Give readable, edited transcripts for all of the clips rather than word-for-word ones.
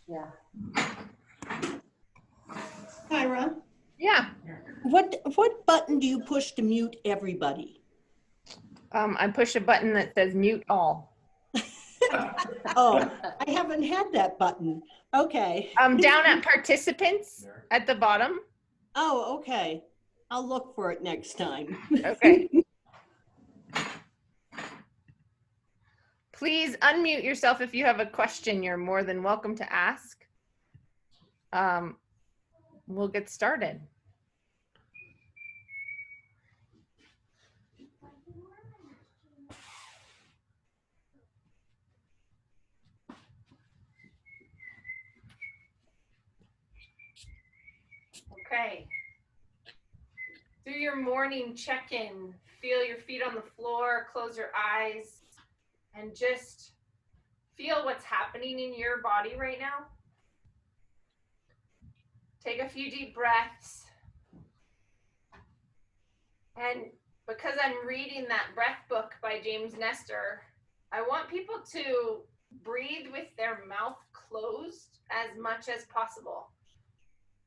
Yeah. Kyra, Yeah. what button do you push to mute everybody? I push a button that says mute all. Oh, I haven't had that button. Okay. Down at participants at the bottom. Oh, okay. I'll look for it next time. Okay. Please unmute yourself if you have a question. You're more than welcome to ask. We'll get started. Okay. Do your morning check-in. Feel your feet on the floor, close your eyes, and just feel what's happening in your body right now. Take a few deep breaths. And because I'm reading that breath book by James Nestor, I want people to breathe with their mouth closed as much as possible.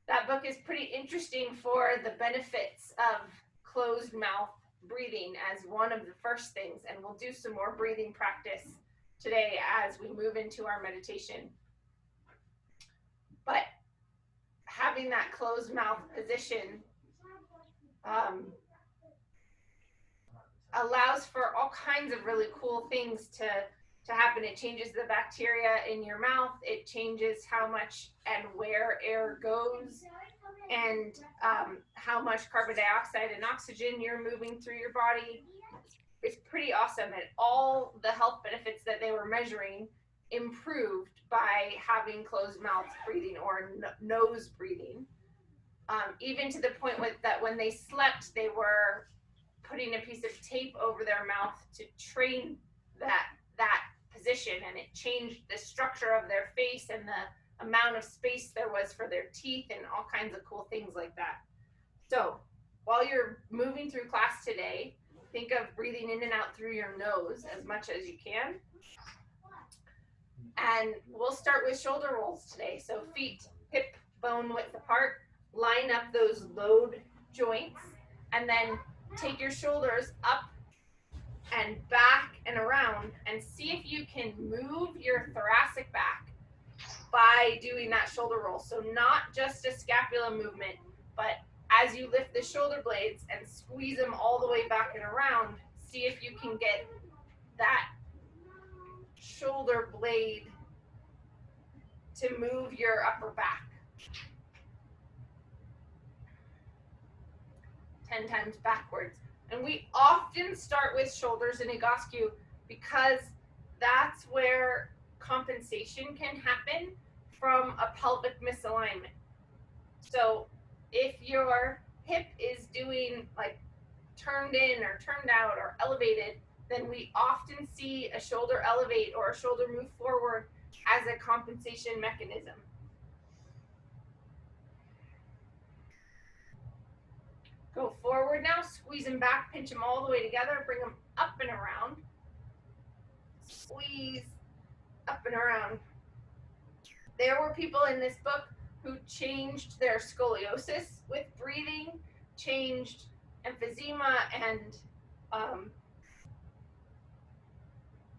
That book is pretty interesting for the benefits of closed mouth breathing as one of the first things. And we'll do some more breathing practice today as we move into our meditation. But having that closed mouth position allows for all kinds of really cool things to happen. It changes the bacteria in your mouth. It changes how much and where air goes, and how much carbon dioxide and oxygen you're moving through your body. It's pretty awesome. And all the health benefits that they were measuring improved by having closed mouth breathing or nose breathing. Even to the point that when they slept, they were putting a piece of tape over their mouth to train that position, and it changed the structure of their face and the amount of space there was for their teeth and all kinds of cool things like that. So while you're moving through class today, think of breathing in and out through your nose as much as you can. And we'll start with shoulder rolls today. So feet hip bone width apart, line up those load joints, and then take your shoulders up and back and around, and see if you can move your thoracic back by doing that shoulder roll. So not just a scapula movement, but as you lift the shoulder blades and squeeze them all the way back and around, see if you can get that shoulder blade to move your upper back. 10 times backwards. And we often start with shoulders in Egoscue because that's where compensation can happen from a pelvic misalignment. So if your hip is doing like turned in or turned out or elevated, then we often see a shoulder elevate or a shoulder move forward as a compensation mechanism. Go forward now, squeeze them back, pinch them all the way together, bring them up and around. Squeeze, up and around. There were people in this book who changed their scoliosis with breathing, changed emphysema, and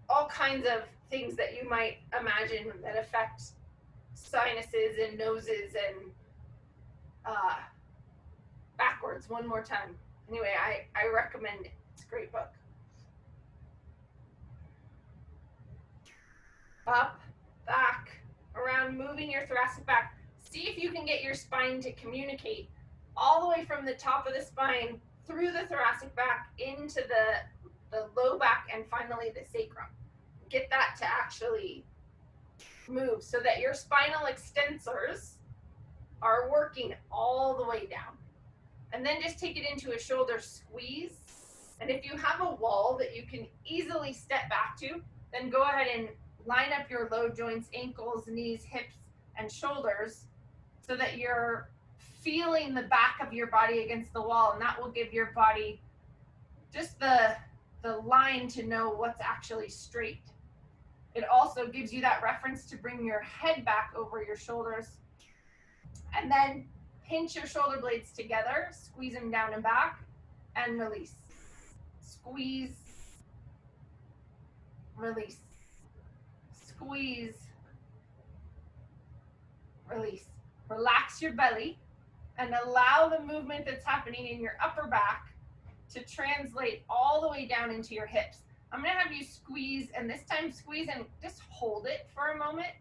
all kinds of things that you might imagine that affect sinuses and noses and backwards one more time. Anyway, I recommend it. It's a great book. Up, back, around, moving your thoracic back. See if you can get your spine to communicate all the way from the top of the spine through the thoracic back into the low back and finally the sacrum. Get that to actually move so that your spinal extensors are working all the way down. And then just take it into a shoulder squeeze. And if you have a wall that you can easily step back to, then go ahead and line up your load joints, ankles, knees, hips, and shoulders so that your feeling the back of your body against the wall, and that will give your body just the line to know what's actually straight. It also gives you that reference to bring your head back over your shoulders, and then pinch your shoulder blades together, squeeze them down and back, and release. Squeeze, release. Squeeze, release. Relax your belly and allow the movement that's happening in your upper back to translate all the way down into your hips. I'm going to have you squeeze, and this time squeeze and just hold it for a moment.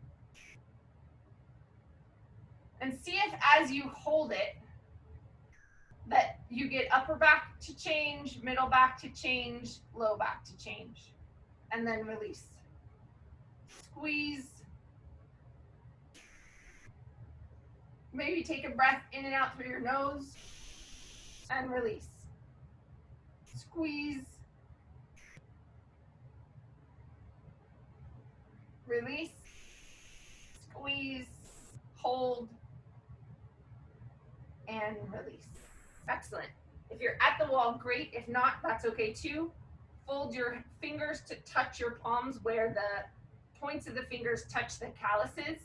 And see if as you hold it, that you get upper back to change, middle back to change, low back to change. And then release. Squeeze. Maybe take a breath in and out through your nose and release. Squeeze. Release. Squeeze. Hold. And release. Excellent. If you're at the wall, great. If not, that's okay too. Fold your fingers to touch your palms where the points of the fingers touch the calluses.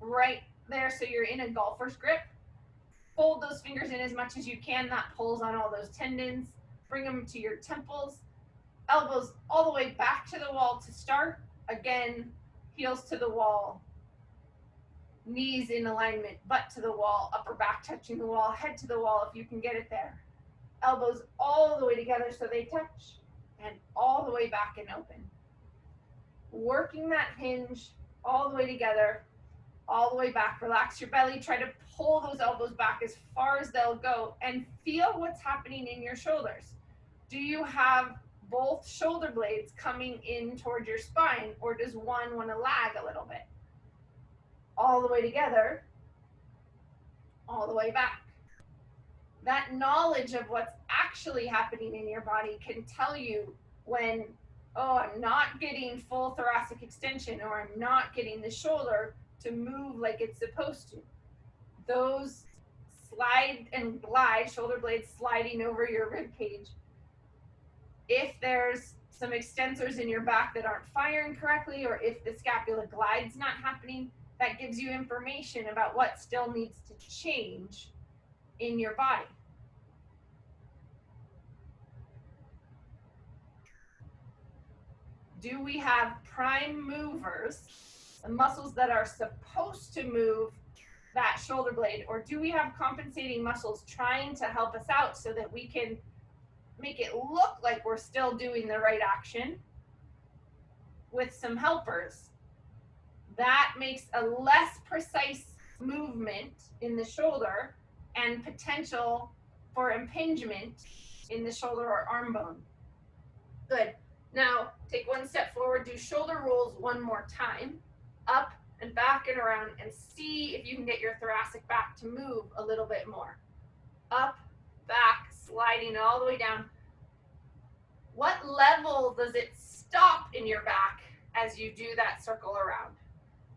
Right there, so you're in a golfer's grip. Fold those fingers in as much as you can. That pulls on all those tendons. Bring them to your temples. Elbows all the way back to the wall to start. Again, heels to the wall. Knees in alignment, butt to the wall, upper back touching the wall, head to the wall if you can get it there. Elbows all the way together so they touch, and all the way back and open. Working that hinge all the way together, all the way back. Relax your belly. Try to pull those elbows back as far as they'll go, and feel what's happening in your shoulders. Do you have both shoulder blades coming in towards your spine, or does one want to lag a little bit? All the way together, all the way back. That knowledge of what's actually happening in your body can tell you when, oh, I'm not getting full thoracic extension, or I'm not getting the shoulder to move like it's supposed to. Those slide and glide, shoulder blades sliding over your rib cage. If there's some extensors in your back that aren't firing correctly, or if the scapula glide's not happening, that gives you information about what still needs to change in your body. Do we have prime movers, the muscles that are supposed to move that shoulder blade, or do we have compensating muscles trying to help us out so that we can make it look like we're still doing the right action with some helpers? That makes a less precise movement in the shoulder and potential for impingement in the shoulder or arm bone. Good. Now, take one step forward, do shoulder rolls one more time, up and back and around, and see if you can get your thoracic back to move a little bit more. Up, back, sliding all the way down. What level does it stop in your back as you do that circle around?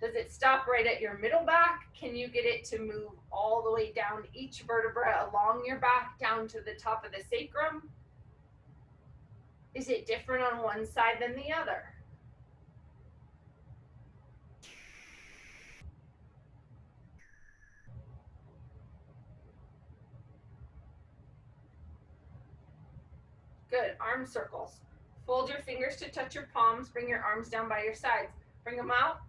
Does it stop right at your middle back? Can you get it to move all the way down each vertebra along your back down to the top of the sacrum? Is it different on one side than the other? Good. Arm circles. Fold your fingers to touch your palms. Bring your arms down by your sides. Bring them out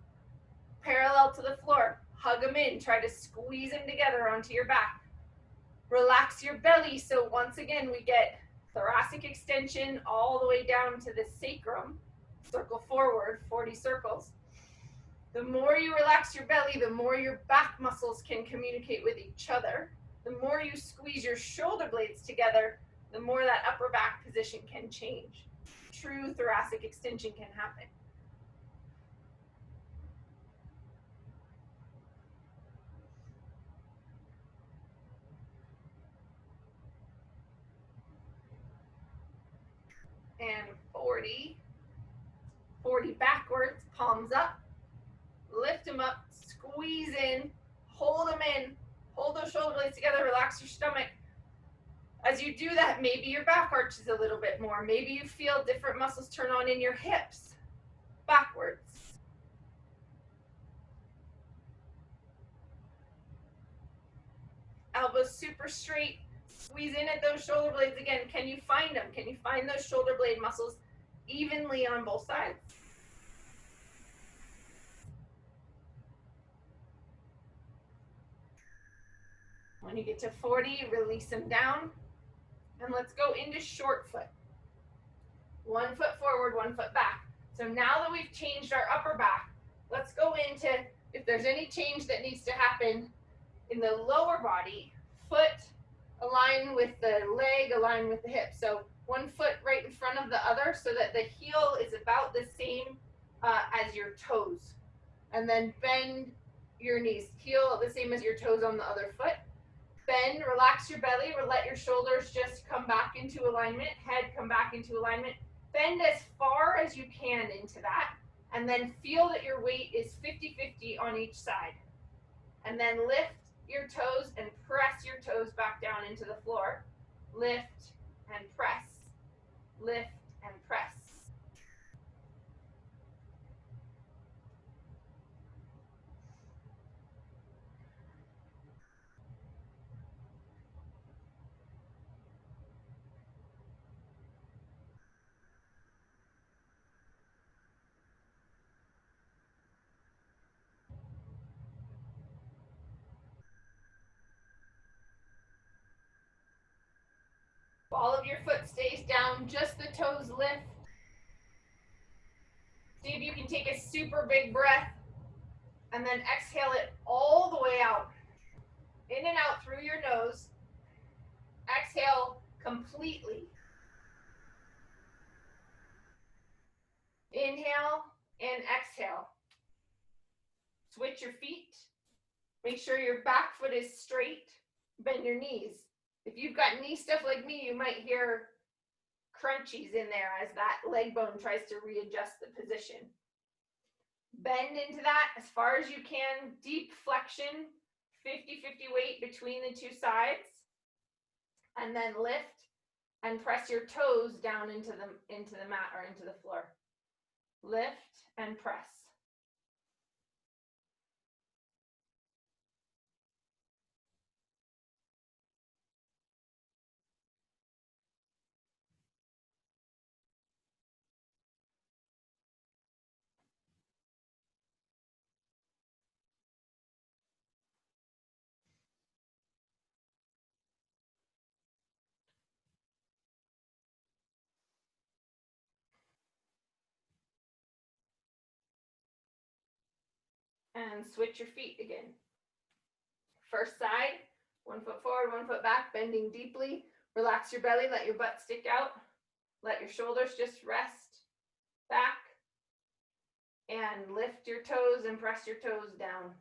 parallel to the floor. Hug them in. Try to squeeze them together onto your back. Relax your belly. So once again, we get thoracic extension all the way down to the sacrum. Circle forward, 40 circles. The more you relax your belly, the more your back muscles can communicate with each other. The more you squeeze your shoulder blades together, the more that upper back position can change. True thoracic extension can happen. And 40 backwards, palms up, lift them up, squeeze in, hold them in, hold those shoulder blades together, relax your stomach. As you do that, maybe your back arches a little bit more. Maybe you feel different muscles turn on in your hips, backwards. Elbows super straight. Squeeze in at those shoulder blades again. Can you find them? Can you find those shoulder blade muscles evenly on both sides? When you get to 40, release them down. And let's go into short foot. 1 foot forward, 1 foot back. So now that we've changed our upper back, let's go into if there's any change that needs to happen in the lower body. Foot align with the leg, align with the hip. So 1 foot right in front of the other so that the heel is about the same as your toes. And then bend your knees. Heel the same as your toes on the other foot. Bend, relax your belly, or let your shoulders just come back into alignment. Head come back into alignment. Bend as far as you can into that. And then feel that your weight is 50-50 on each side. And then lift your toes and press your toes back down into the floor. Lift and press. Lift and press. Ball of your foot stays down, just the toes lift. See if you can take a super big breath and then exhale it all the way out. In and out through your nose. Exhale completely. Inhale and exhale. Switch your feet. Make sure your back foot is straight. Bend your knees. If you've got knee stuff like me, you might hear crunchies in there as that leg bone tries to readjust the position. Bend into that as far as you can. Deep flexion, 50-50 weight between the two sides. And then lift and press your toes down into the mat or into the floor. Lift and press. And switch your feet again. First side, 1 foot forward, 1 foot back, bending deeply. Relax your belly, let your butt stick out. Let your shoulders just rest back. And lift your toes and press your toes down.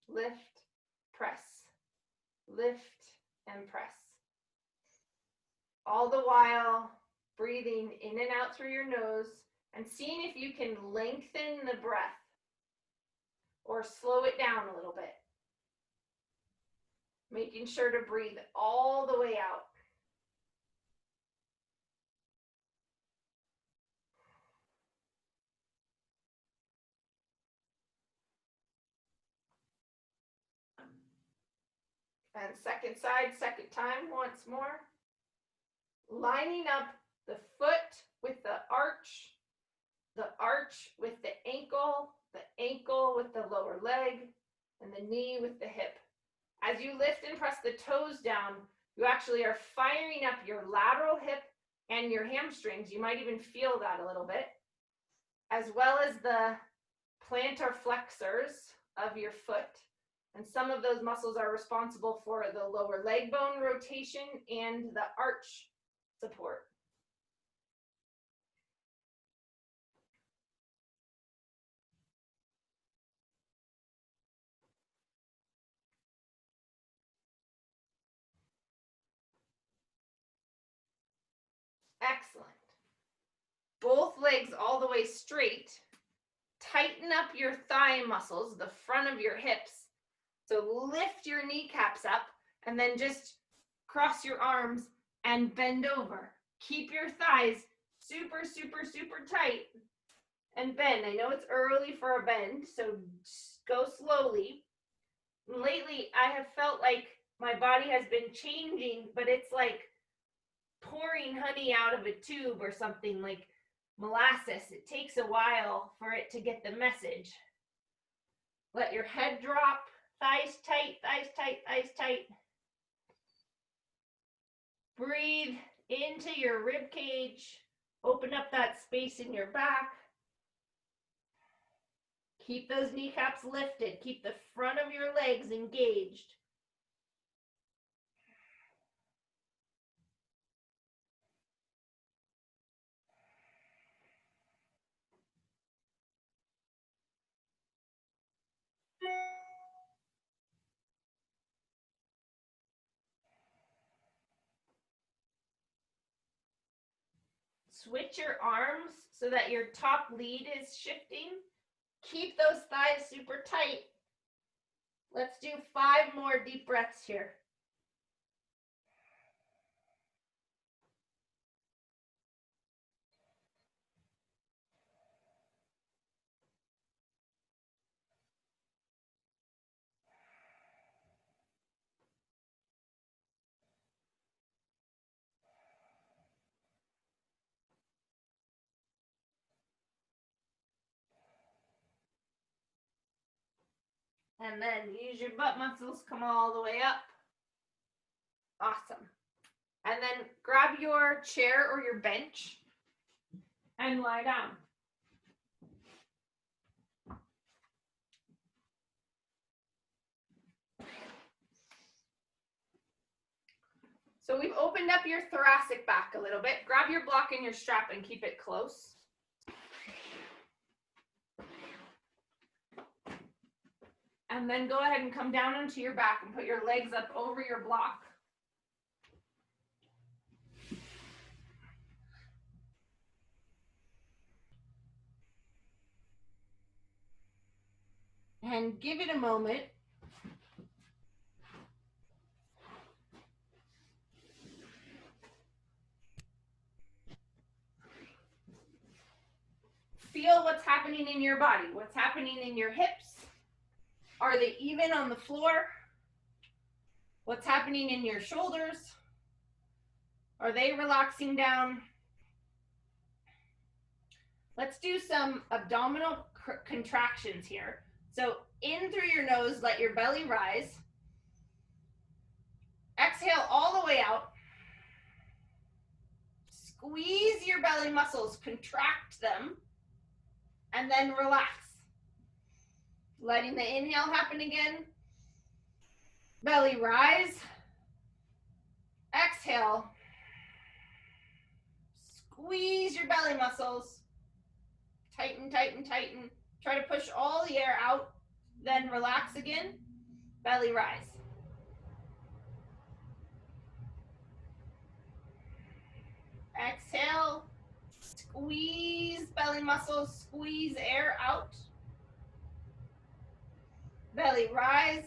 Lift, press, lift, and press. All the while breathing in and out through your nose and seeing if you can lengthen the breath or slow it down a little bit. Making sure to breathe all the way out. And second side, second time, once more. Lining up the foot with the arch with the ankle with the lower leg, and the knee with the hip. As you lift and press the toes down, you actually are firing up your lateral hip and your hamstrings. You might even feel that a little bit, as well as the plantar flexors of your foot. And some of those muscles are responsible for the lower leg bone rotation and the arch support. Excellent. Both legs all the way straight. Tighten up your thigh muscles, the front of your hips. So lift your kneecaps up And then just cross your arms and bend over. Keep your thighs super, super, super tight and bend. I know it's early for a bend, so go slowly. Lately, I have felt like my body has been changing, but it's like pouring honey out of a tube or something, like molasses. It takes a while for it to get the message. Let your head drop, thighs tight, thighs tight, thighs tight. Breathe into your rib cage. Open up that space in your back. Keep those kneecaps lifted. Keep the front of your legs engaged. Switch your arms so that your top lead is shifting. Keep those thighs super tight. Let's do 5 more deep breaths here. And then use your butt muscles, come all the way up. Awesome. And then grab your chair or your bench and lie down. So we've opened up your thoracic back a little bit. Grab your block and your strap and keep it close. And then go ahead and come down onto your back and put your legs up over your block. And give it a moment. Feel what's happening in your body. What's happening in your hips? Are they even on the floor? What's happening in your shoulders? Are they relaxing down? Let's do some abdominal contractions here. So in through your nose, let your belly rise. Exhale all the way out. Squeeze your belly muscles, contract them, and then relax. Letting the inhale happen again. Belly rise. Exhale. Squeeze your belly muscles. Tighten, tighten, tighten. Try to push all the air out. Then relax again. Belly rise. Exhale. Squeeze belly muscles. Squeeze air out. Belly rise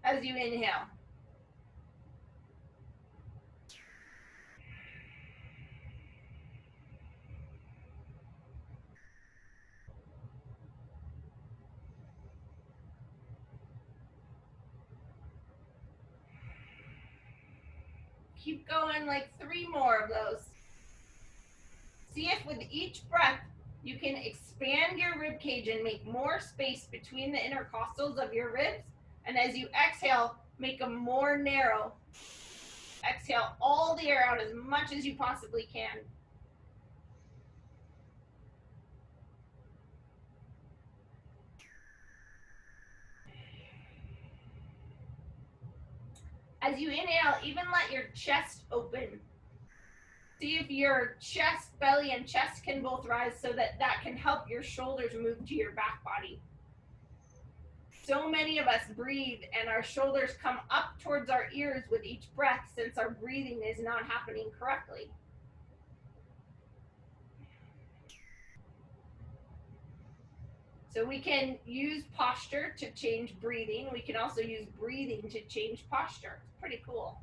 as you inhale. Keep going, like 3 more of those. See if with each breath you can expand your rib cage and make more space between the intercostals of your ribs. And as you exhale, make them more narrow. Exhale all the air out as much as you possibly can. As you inhale, even let your chest open. See if your chest, belly, and chest can both rise so that can help your shoulders move to your back body. So many of us breathe and our shoulders come up towards our ears with each breath since our breathing is not happening correctly. So we can use posture to change breathing. We can also use breathing to change posture. It's pretty cool.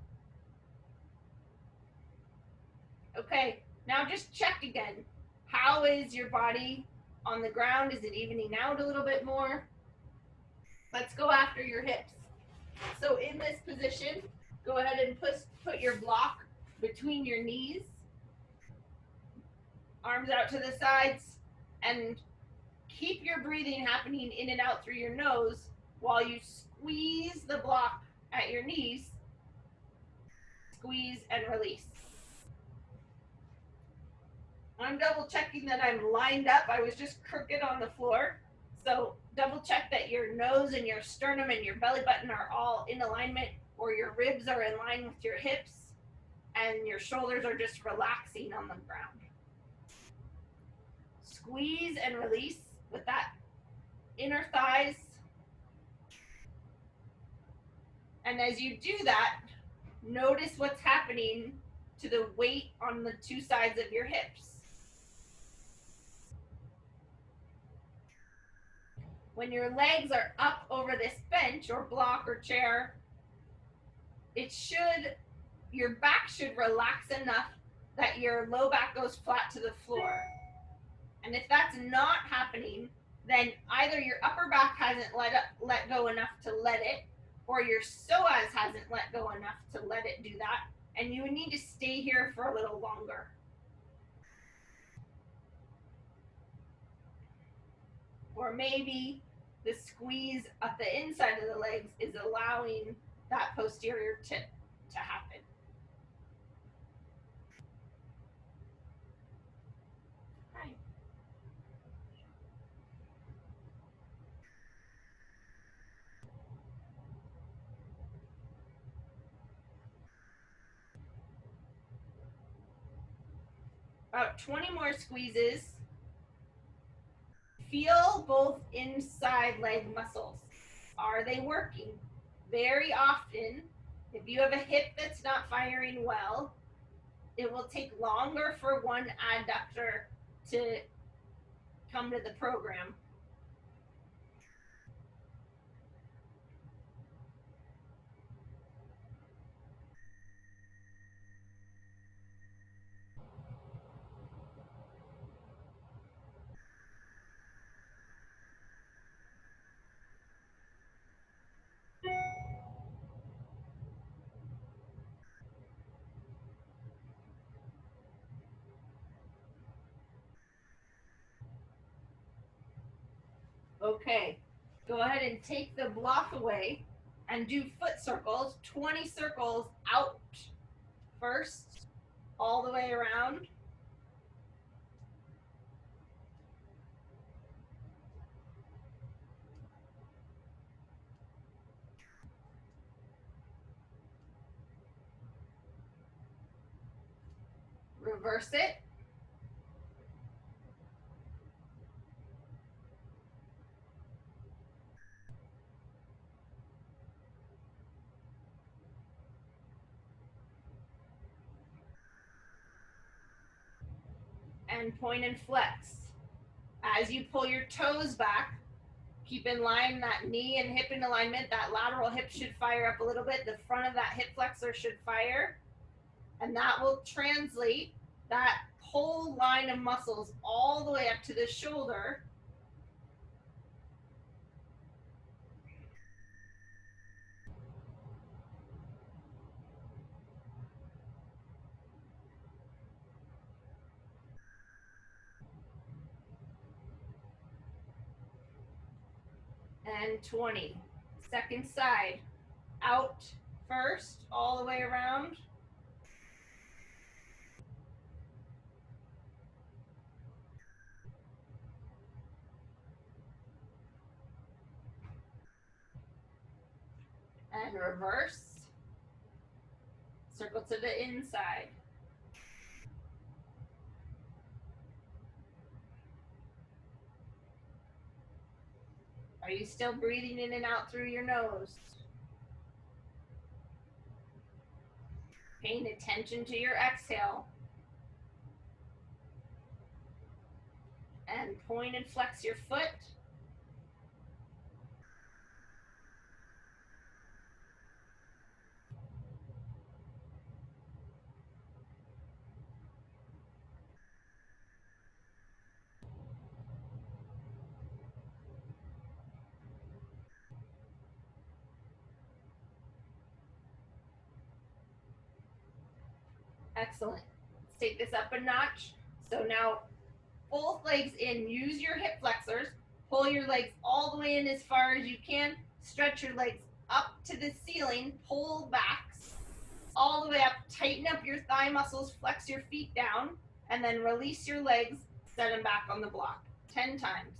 Okay, now just check again. How is your body on the ground? Is it evening out a little bit more? Let's go after your hips. So in this position, go ahead and put your block between your knees, arms out to the sides, and keep your breathing happening in and out through your nose while you squeeze the block at your knees. Squeeze and release. I'm double checking that I'm lined up. I was just crooked on the floor. So double check that your nose and your sternum and your belly button are all in alignment, or your ribs are in line with your hips and your shoulders are just relaxing on the ground. Squeeze and release with that inner thighs. And as you do that, notice what's happening to the weight on the two sides of your hips. When your legs are up over this bench or block or chair, your back should relax enough that your low back goes flat to the floor. And if that's not happening, then either your upper back hasn't let go enough to let it, or your psoas hasn't let go enough to let it do that, and you would need to stay here for a little longer. Or maybe the squeeze at the inside of the legs is allowing that posterior tip to happen. Hi. About 20 more squeezes. Feel both inside leg muscles. Are they working? Very often, if you have a hip that's not firing well, it will take longer for one adductor to come to the program. Okay, go ahead and take the block away and do foot circles, 20 circles out first, all the way around. Reverse it. And point and flex. As you pull your toes back, keep in line that knee and hip in alignment. That lateral hip should fire up a little bit. The front of that hip flexor should fire. And that will translate that whole line of muscles all the way up to the shoulder. And 20. Second side. Out first, all the way around. And reverse. Circle to the inside. Are you still breathing in and out through your nose? Paying attention to your exhale. And point and flex your foot. Excellent. Let's take this up a notch. So now both legs in. Use your hip flexors. Pull your legs all the way in as far as you can. Stretch your legs up to the ceiling. Pull back all the way up. Tighten up your thigh muscles. Flex your feet down. And then release your legs. Set them back on the block. 10 times.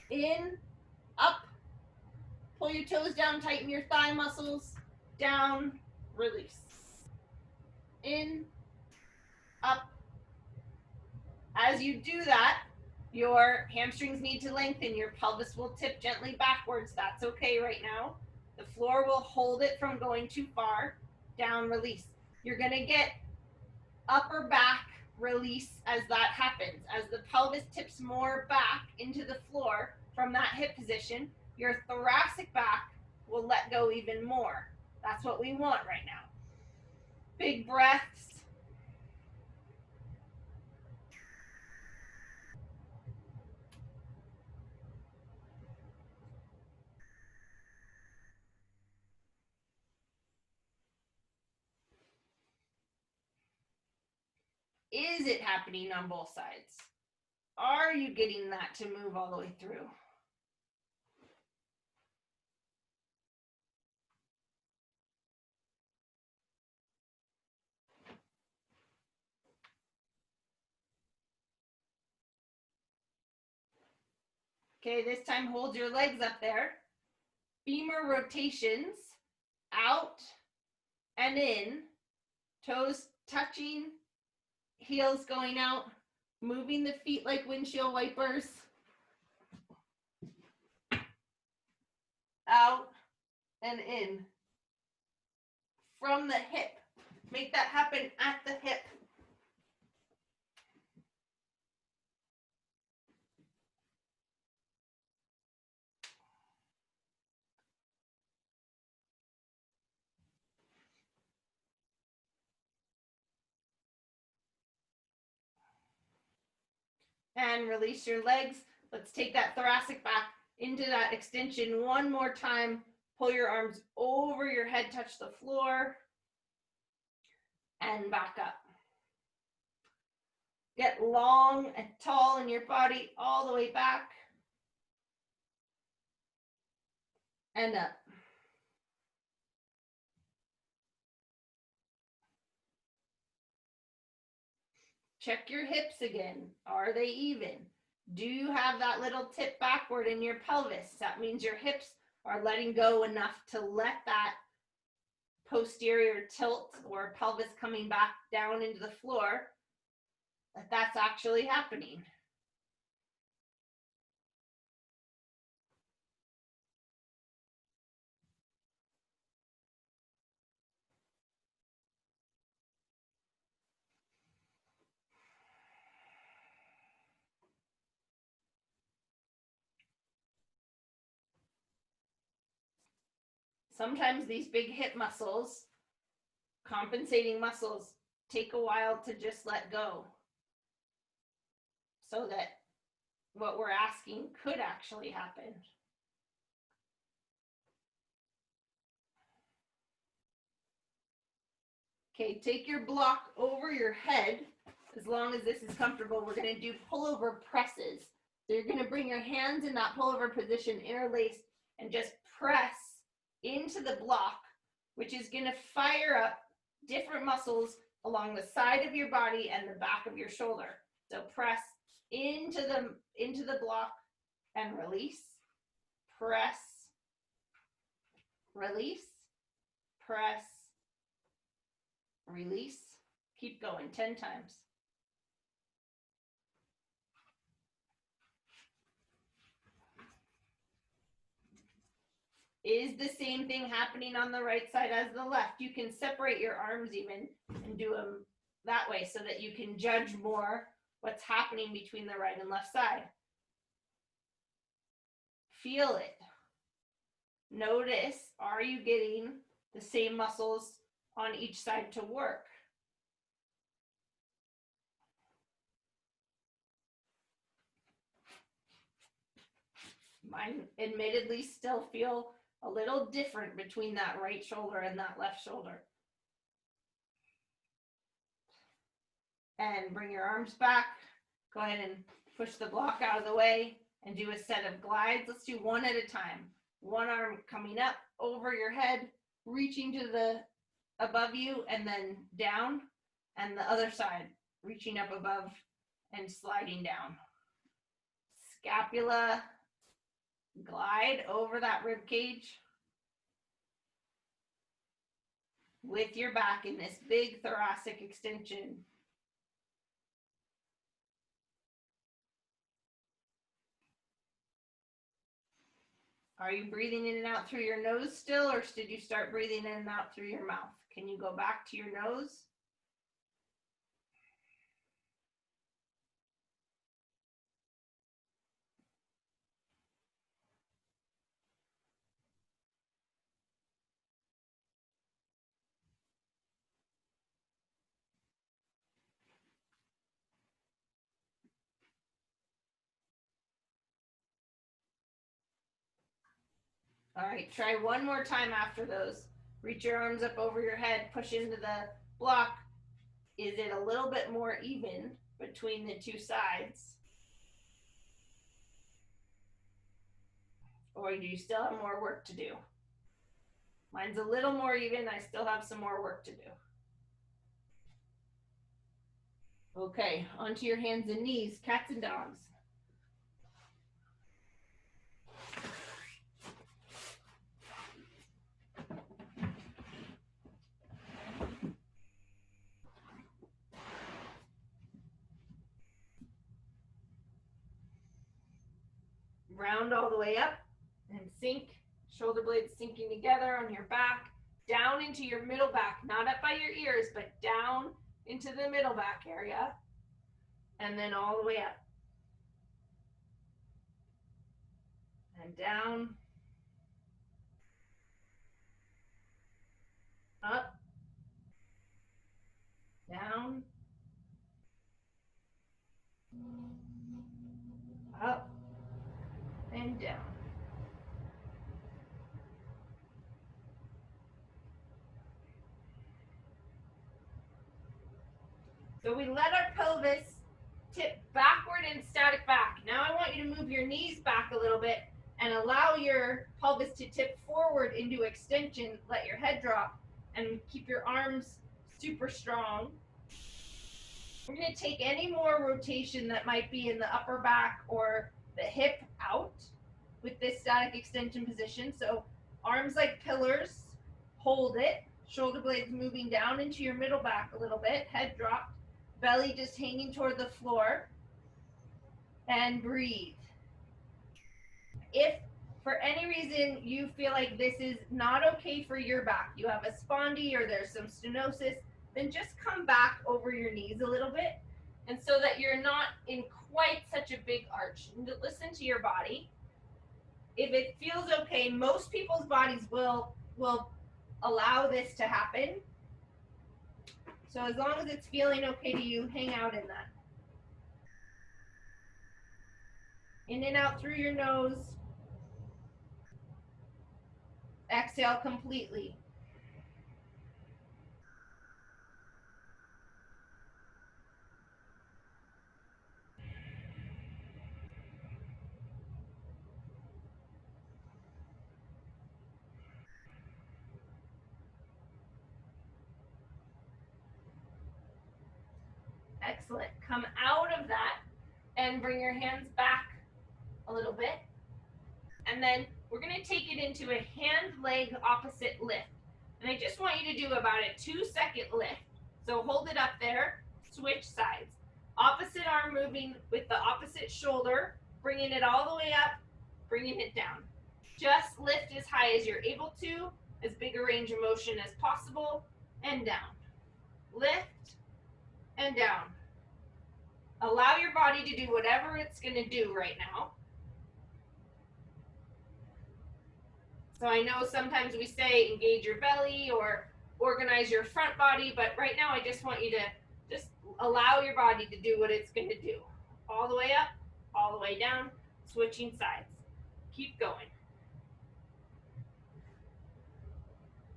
In, up. Pull your toes down. Tighten your thigh muscles. Down. Release. In, up. As you do that, your hamstrings need to lengthen. Your pelvis will tip gently backwards. That's okay right now. The floor will hold it from going too far. Down, release. You're going to get upper back release as that happens. As the pelvis tips more back into the floor from that hip position, your thoracic back will let go even more. That's what we want right now. Big breaths. Is it happening on both sides? Are you getting that to move all the way through? Okay, this time hold your legs up there. Femur rotations, out and in, toes touching, heels going out, moving the feet like windshield wipers. Out and in. From the hip. Make that happen at the hip. And release your legs. Let's take that thoracic back into that extension one more time. Pull your arms over your head, touch the floor, and back up. Get long and tall in your body all the way back and up. Check your hips again. Are they even? Do you have that little tip backward in your pelvis? That means your hips are letting go enough to let that posterior tilt or pelvis coming back down into the floor, that's actually happening. Sometimes these big hip muscles, compensating muscles, take a while to just let go so that what we're asking could actually happen. Okay, take your block over your head. As long as this is comfortable, we're going to do pullover presses. So you're going to bring your hands in that pullover position, interlaced, and just press into the block, which is going to fire up different muscles along the side of your body and the back of your shoulder. So press into the block and release, press, release, press, release. Keep going 10 times. Is the same thing happening on the right side as the left? You can separate your arms even and do them that way so that you can judge more what's happening between the right and left side. Feel it. Notice, are you getting the same muscles on each side to work? Mine admittedly still feel a little different between that right shoulder and that left shoulder. And bring your arms back. Go ahead and push the block out of the way and do a set of glides. Let's do one at a time. One arm coming up over your head, reaching to the above you and then down, and the other side, reaching up above and sliding down. Scapula glide over that rib cage with your back in this big thoracic extension. Are you breathing in and out through your nose still, or did you start breathing in and out through your mouth? Can you go back to your nose? All right, try one more time after those. Reach your arms up over your head, push into the block. Is it a little bit more even between the two sides? Or do you still have more work to do? Mine's a little more even. I still have some more work to do. Okay, onto your hands and knees, cats and dogs. Round all the way up and sink, shoulder blades sinking together on your back, down into your middle back, not up by your ears, but down into the middle back area, and then all the way up. And down, up, down, up, and down. So we let our pelvis tip backward in static back. Now I want you to move your knees back a little bit and allow your pelvis to tip forward into extension. Let your head drop and keep your arms super strong. We're going to take any more rotation that might be in the upper back or the hip out with this static extension position. So arms like pillars, hold it, shoulder blades moving down into your middle back a little bit, head dropped, belly just hanging toward the floor, and breathe. If for any reason you feel like this is not okay for your back, you have a spondy or there's some stenosis, then just come back over your knees a little bit, and so that you're not in quite such a big arch. Listen to your body. If it feels okay, most people's bodies will allow this to happen. So as long as it's feeling okay to you, hang out in that. In and out through your nose. Exhale completely. Excellent. Come out of that and bring your hands back a little bit. And then we're going to take it into a hand-leg opposite lift. And I just want you to do about a 2-second lift. So hold it up there, switch sides. Opposite arm moving with the opposite shoulder, bringing it all the way up, bringing it down. Just lift as high as you're able to, as big a range of motion as possible, and down. Lift and down. Allow your body to do whatever it's going to do right now. So I know sometimes we say engage your belly or organize your front body, but right now I just want you to just allow your body to do what it's going to do. All the way up, all the way down, switching sides. Keep going.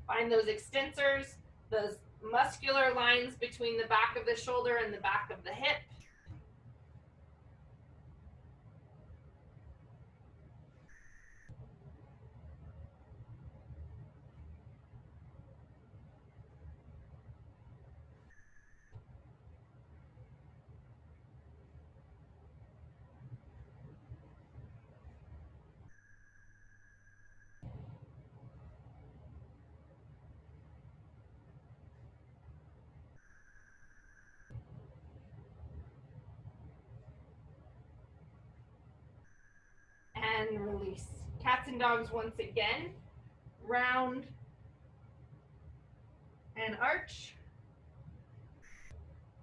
Find those extensors, those muscular lines between the back of the shoulder and the back of the hip. And release. Cats and dogs once again. Round and arch.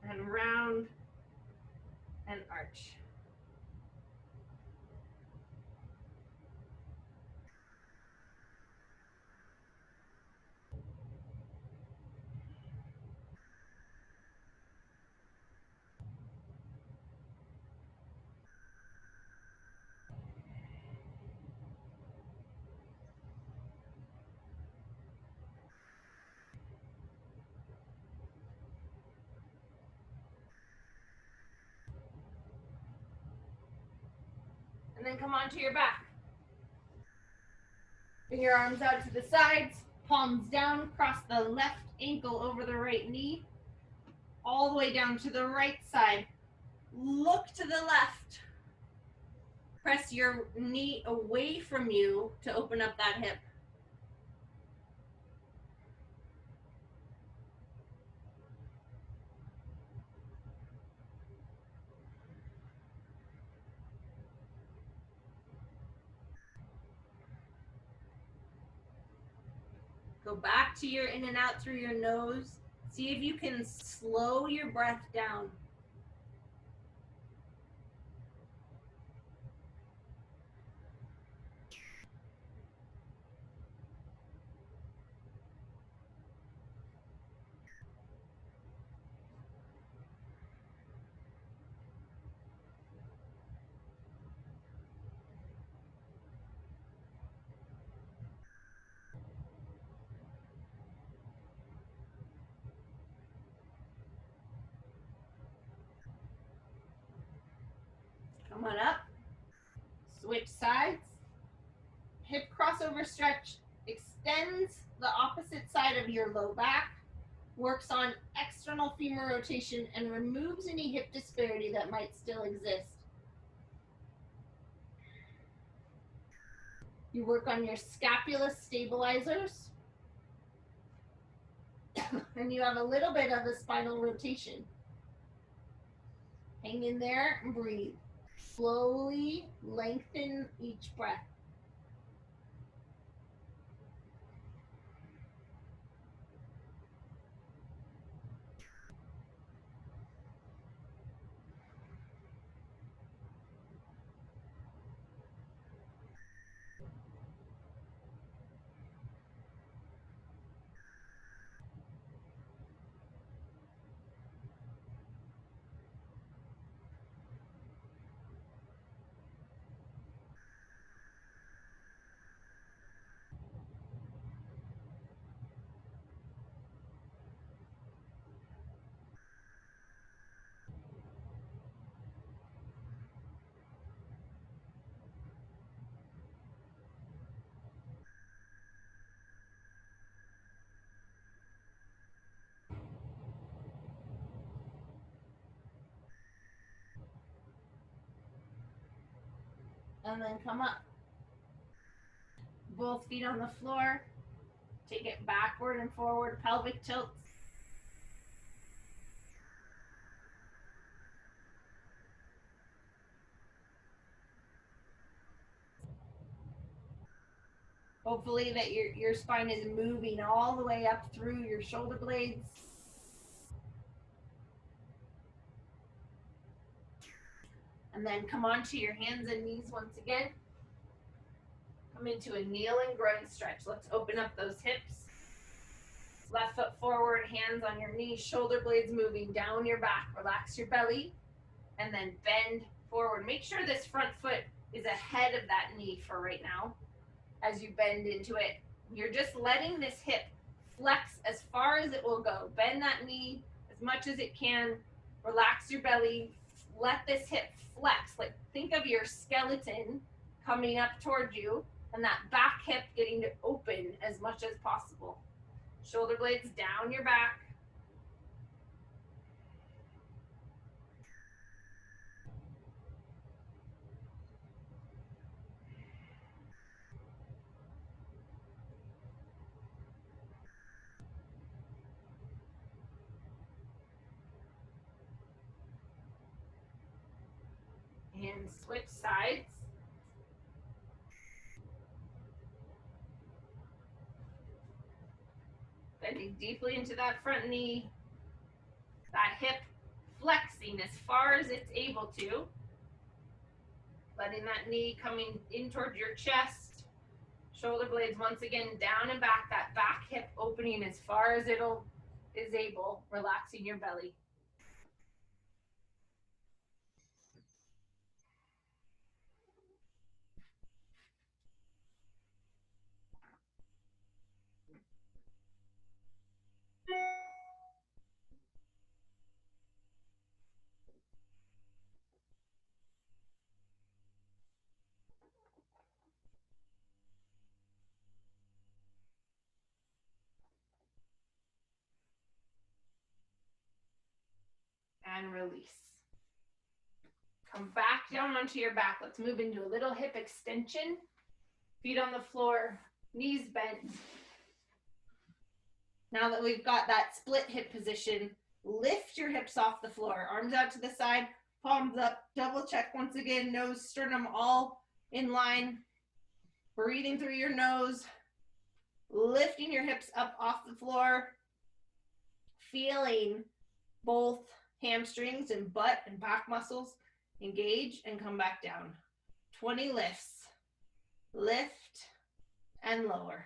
And round and arch. And then come onto your back. Bring your arms out to the sides, palms down, cross the left ankle over the right knee, all the way down to the right side. Look to the left. Press your knee away from you to open up that hip. Go back to your in and out through your nose. See if you can slow your breath down. Come on up. Switch sides. Hip crossover stretch extends the opposite side of your low back, works on external femur rotation, and removes any hip disparity that might still exist. You work on your scapula stabilizers, and you have a little bit of a spinal rotation. Hang in there and breathe. Slowly lengthen each breath. And then come up. Both feet on the floor. Take it backward and forward, pelvic tilts. Hopefully that your spine is moving all the way up through your shoulder blades. And then come onto your hands and knees once again. Come into a kneeling groin stretch. Let's open up those hips. Left foot forward, hands on your knees, shoulder blades moving down your back. Relax your belly and then bend forward. Make sure this front foot is ahead of that knee for right now. As you bend into it, you're just letting this hip flex as far as it will go. Bend that knee as much as it can. Relax your belly. Let this hip flex. Like, think of your skeleton coming up toward you and that back hip getting to open as much as possible. Shoulder blades down your back. And switch sides. Bending deeply into that front knee. That hip flexing as far as it's able to. Letting that knee coming in towards your chest. Shoulder blades once again down and back. That back hip opening as far as is able. Relaxing your belly. And release. Come back down onto your back. Let's move into a little hip extension. Feet on the floor, knees bent. Now that we've got that split hip position, lift your hips off the floor. Arms out to the side, palms up. Double check once again, nose, sternum all in line. Breathing through your nose. Lifting your hips up off the floor. Feeling both hamstrings and butt and back muscles engage and come back down. 20 lifts. Lift and lower.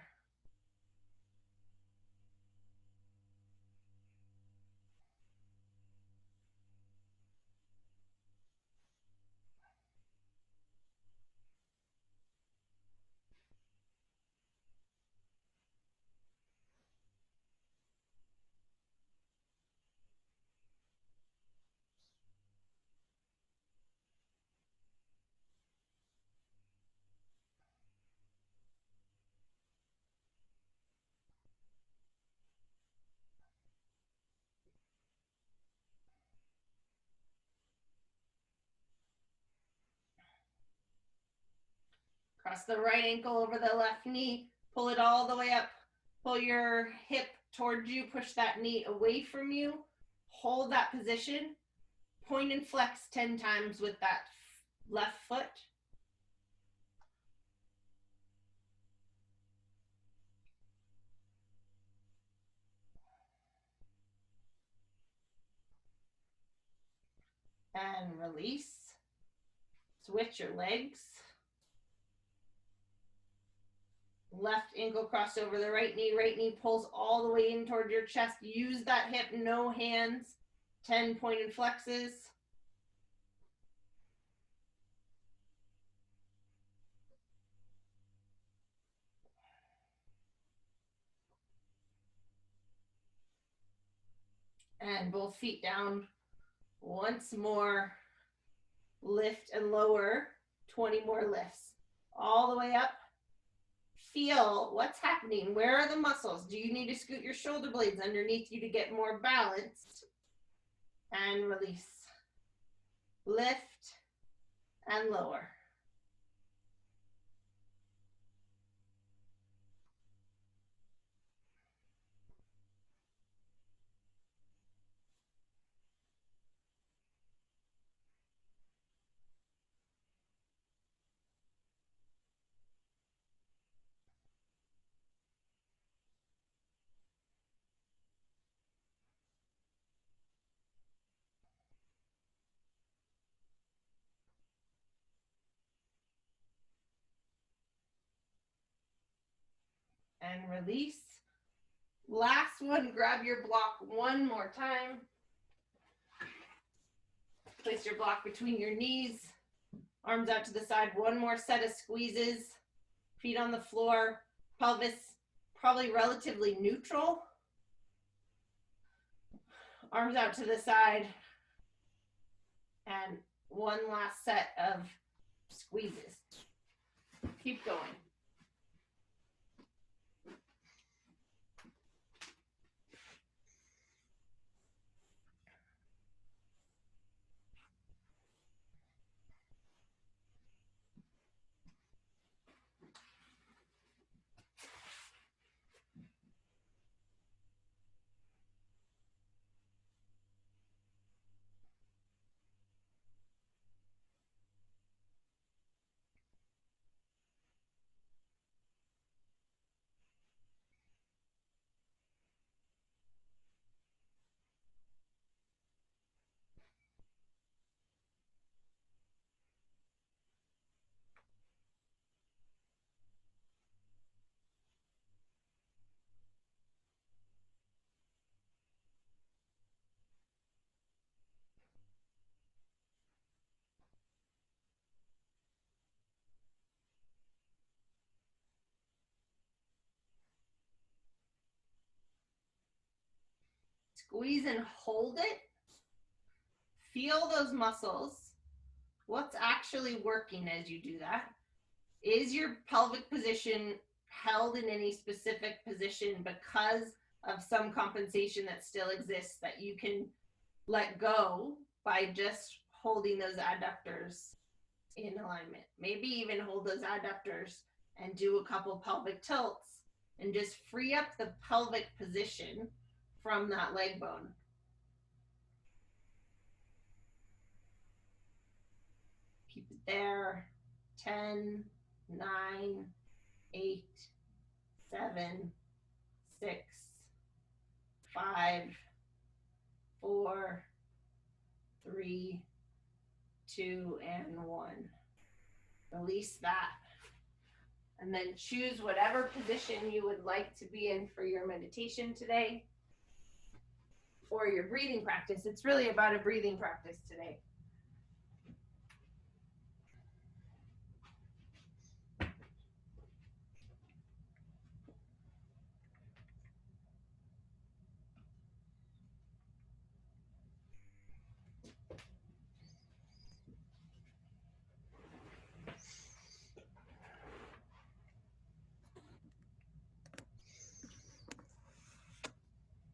Cross the right ankle over the left knee. Pull it all the way up. Pull your hip towards you. Push that knee away from you. Hold that position. Point and flex 10 times with that left foot. And release. Switch your legs. Left ankle crossed over the right knee pulls all the way in toward your chest. Use that hip, no hands. 10 pointed flexes. And both feet down. Once more. Lift and lower. 20 more lifts. All the way up. Feel what's happening. Where are the muscles? Do you need to scoot your shoulder blades underneath you to get more balanced? And release. Lift and lower. And release. Last one, grab your block one more time. Place your block between your knees. Arms out to the side. One more set of squeezes. Feet on the floor. Pelvis probably relatively neutral. Arms out to the side. And one last set of squeezes. Keep going. Squeeze and hold it. Feel those muscles. What's actually working as you do that? Is your pelvic position held in any specific position because of some compensation that still exists that you can let go by just holding those adductors in alignment? Maybe even hold those adductors and do a couple pelvic tilts and just free up the pelvic position from that leg bone. Keep it there. 10, 9, 8, 7, 6, 5, 4, 3, 2, and 1. Release that. And then choose whatever position you would like to be in for your meditation today or your breathing practice. It's really about a breathing practice today.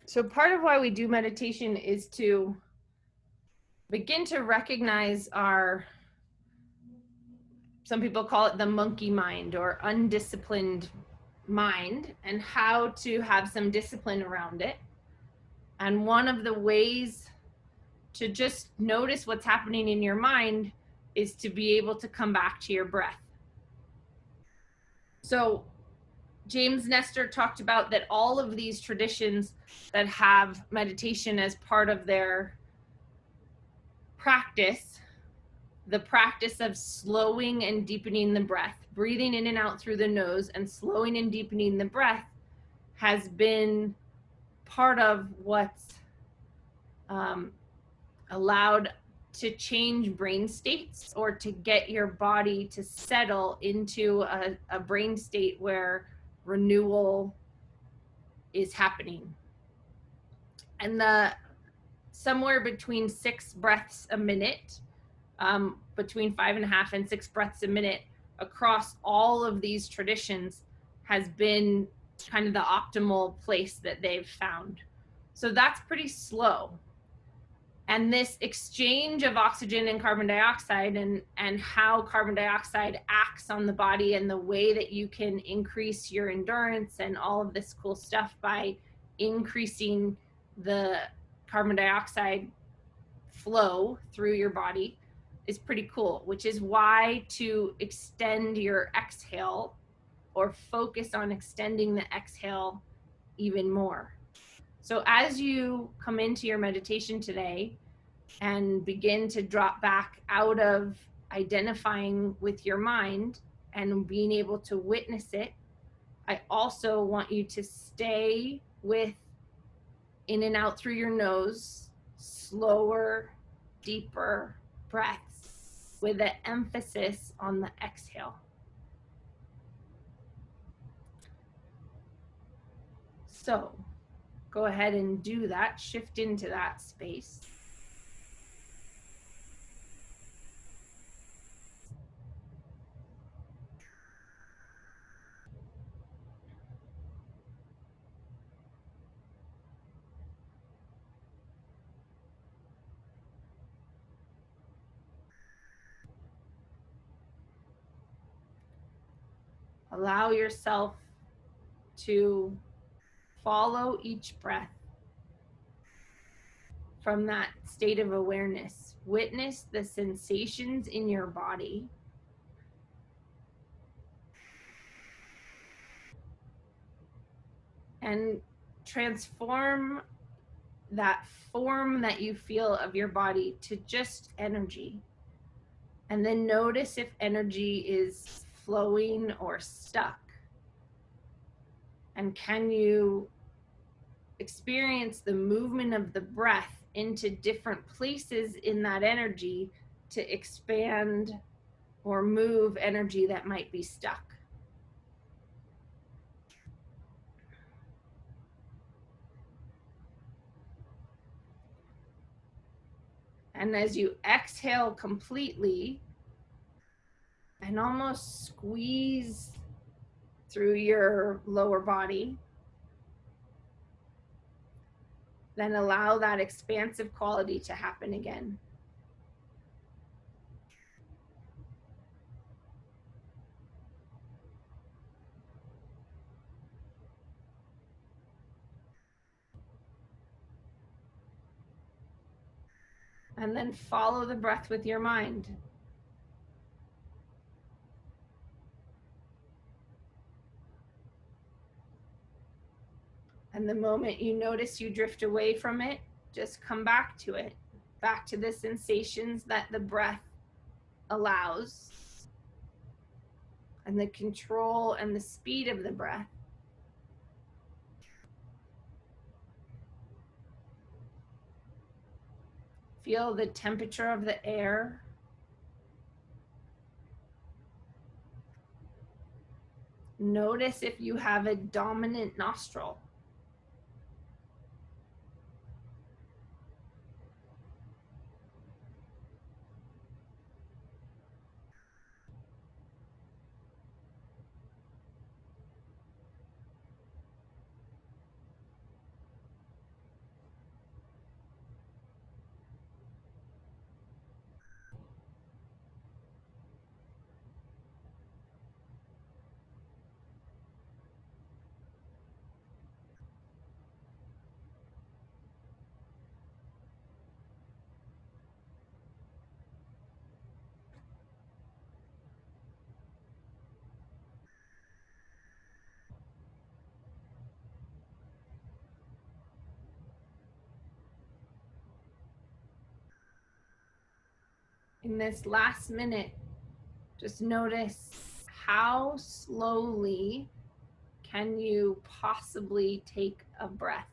So part of why we do meditation is to begin to recognize our, some people call it the monkey mind or undisciplined mind, and how to have some discipline around it. And one of the ways to just notice what's happening in your mind is to be able to come back to your breath. So James Nestor talked about that all of these traditions that have meditation as part of their practice, the practice of slowing and deepening the breath, breathing in and out through the nose and slowing and deepening the breath, has been part of what's allowed to change brain states or to get your body to settle into a brain state where renewal is happening. And somewhere between 6 breaths a minute, between 5.5 and 6 breaths a minute across all of these traditions has been kind of the optimal place that they've found. So that's pretty slow. And this exchange of oxygen and carbon dioxide and how carbon dioxide acts on the body and the way that you can increase your endurance and all of this cool stuff by increasing the carbon dioxide flow through your body is pretty cool, which is why to extend your exhale or focus on extending the exhale even more. So as you come into your meditation today and begin to drop back out of identifying with your mind and being able to witness it, I also want you to stay with in and out through your nose, slower, deeper breaths with an emphasis on the exhale. So go ahead and do that. Shift into that space. Allow yourself to follow each breath from that state of awareness. Witness the sensations in your body. And transform that form that you feel of your body to just energy. And then notice if energy is flowing or stuck. And can you experience the movement of the breath into different places in that energy to expand or move energy that might be stuck? And as you exhale completely and almost squeeze through your lower body, then allow that expansive quality to happen again. And then follow the breath with your mind. And the moment you notice you drift away from it, just come back to it, back to the sensations that the breath allows, and the control and the speed of the breath. Feel the temperature of the air. Notice if you have a dominant nostril. In this last minute, just notice how slowly can you possibly take a breath?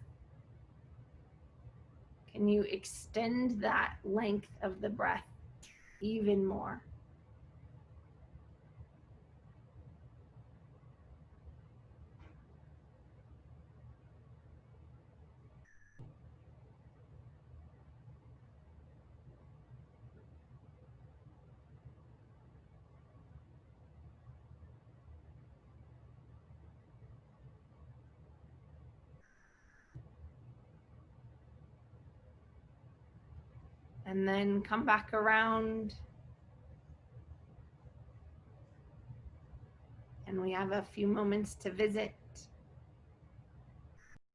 Can you extend that length of the breath even more? And then come back around. And we have a few moments to visit.